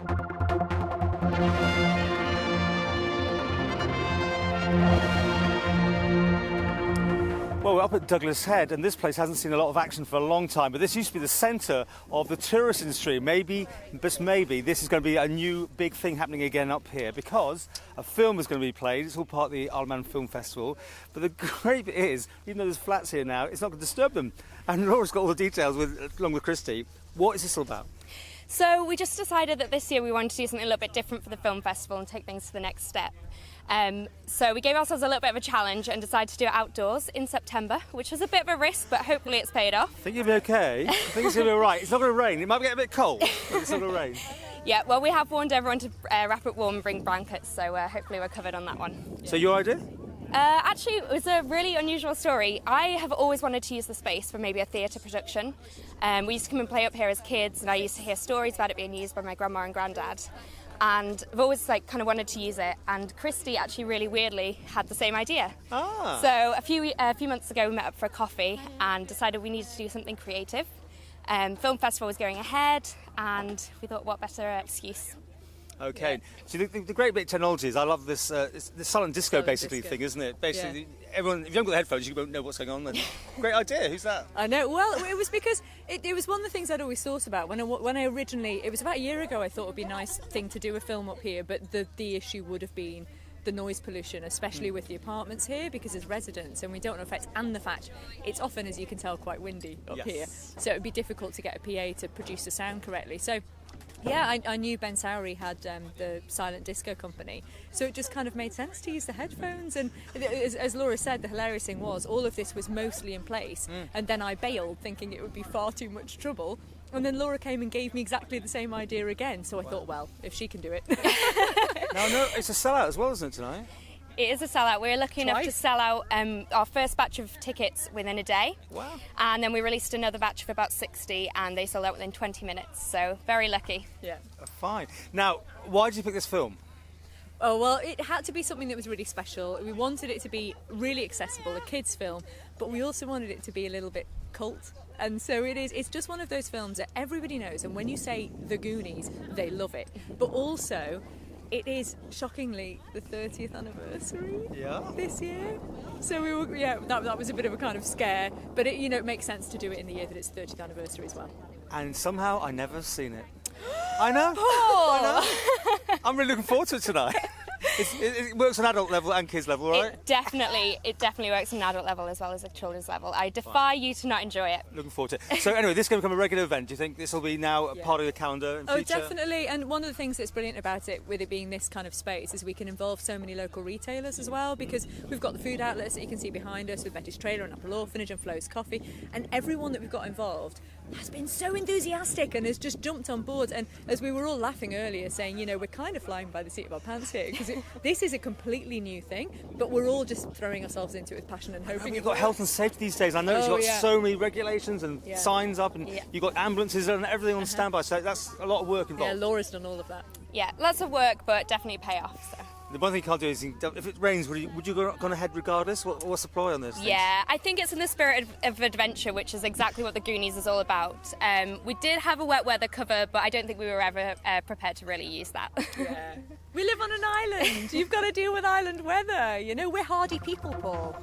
Well, we're up at Douglas Head, and this place hasn't seen a lot of action for a long time, but this used to be the centre of the tourist industry. Maybe, just maybe, this is going to be a new big thing happening again up here, because a film is going to be played. It's all part of the IoM Film Festival. But the great bit is, even though there's flats here now, it's not going to disturb them. And Laura's got all the details, along with Christy. What is this all about? So we just decided that this year we wanted to do something a little bit different for the film festival and take things to the next step. So we gave ourselves a little bit of a challenge and decided to do it outdoors in September, which was a bit of a risk, but hopefully it's paid off. I think you'll be okay. I think it's going to be all right. It's not going to rain. It might get a bit cold, but it's not going to rain. Yeah, well, we have warned everyone to wrap up warm and bring blankets, so hopefully we're covered on that one. So your idea? Actually, it was a really unusual story. I have always wanted to use the space for maybe a theatre production. We used to come and play up here as kids, and I used to hear stories about it being used by my grandma and granddad. And I've always kind of wanted to use it. And Christy actually really weirdly had the same idea. Ah. So a few months ago, we met up for a coffee and decided we needed to do something creative. Film festival was going ahead, and we thought, what better excuse? Okay. Yeah. So the great bit of technology is I love this the silent disco basically thing, isn't it? Basically, everyone, if you haven't got the headphones, you won't know what's going on. Then. Great idea. Who's that? I know. Well, it was because it was one of the things I'd always thought about when I originally. It was about a year ago. I thought it would be a nice thing to do a film up here, but the issue would have been the noise pollution, especially with the apartments here, because as residents, and we don't want to affect, and the fact it's often, as you can tell, quite windy up here, so it would be difficult to get a PA to produce the sound correctly. So. Yeah, I knew Ben Sowry had the silent disco company, so it just kind of made sense to use the headphones. And as Laura said, the hilarious thing was all of this was mostly in place, and then I bailed thinking it would be far too much trouble. And then Laura came and gave me exactly the same idea again, so I thought, well, if she can do it. No, it's a sellout as well, isn't it, tonight? It is a sellout. We're lucky enough to sell out our first batch of tickets within a day. Wow. And then we released another batch of about 60, and they sold out within 20 minutes. So very lucky. Yeah. Fine. Now, why did you pick this film? Oh, well, it had to be something that was really special. We wanted it to be really accessible, a kids' film, but we also wanted it to be a little bit cult. And so it's just one of those films that everybody knows, and when you say The Goonies, they love it. But also, it is shockingly the 30th anniversary this year. So we were, that was a bit of a kind of scare, but it makes sense to do it in the year that it's 30th anniversary as well. And somehow I never seen it. I know. Oh. I know. I'm really looking forward to it tonight. It works on adult level and kids level, right? It definitely works on an adult level as well as a children's level. I defy you to not enjoy it. Looking forward to it. So anyway, this is going to become a regular event. Do you think this will be now a part of the calendar in future? Oh, definitely. And one of the things that's brilliant about it, with it being this kind of space, is we can involve so many local retailers as well, because we've got the food outlets that you can see behind us with Betty's Trailer and Apple Orphanage and Flo's Coffee, and everyone that we've got involved has been so enthusiastic and has just jumped on board. And as we were all laughing earlier, saying, we're kind of flying by the seat of our pants here, because this is a completely new thing, but we're all just throwing ourselves into it with passion and hoping. You've got health and safety these days. I know you've got so many regulations and signs up, and you've got ambulances and everything on standby, so that's a lot of work involved. Yeah, Laura's done all of that. Yeah, lots of work, but definitely pay off. So. The one thing you can't do is, if it rains, would you go on ahead regardless? What's the ploy on this? Yeah, I think it's in the spirit of adventure, which is exactly what the Goonies is all about. We did have a wet weather cover, but I don't think we were ever prepared to really use that. Yeah. We live on an island. You've got to deal with island weather. We're hardy people, Paul.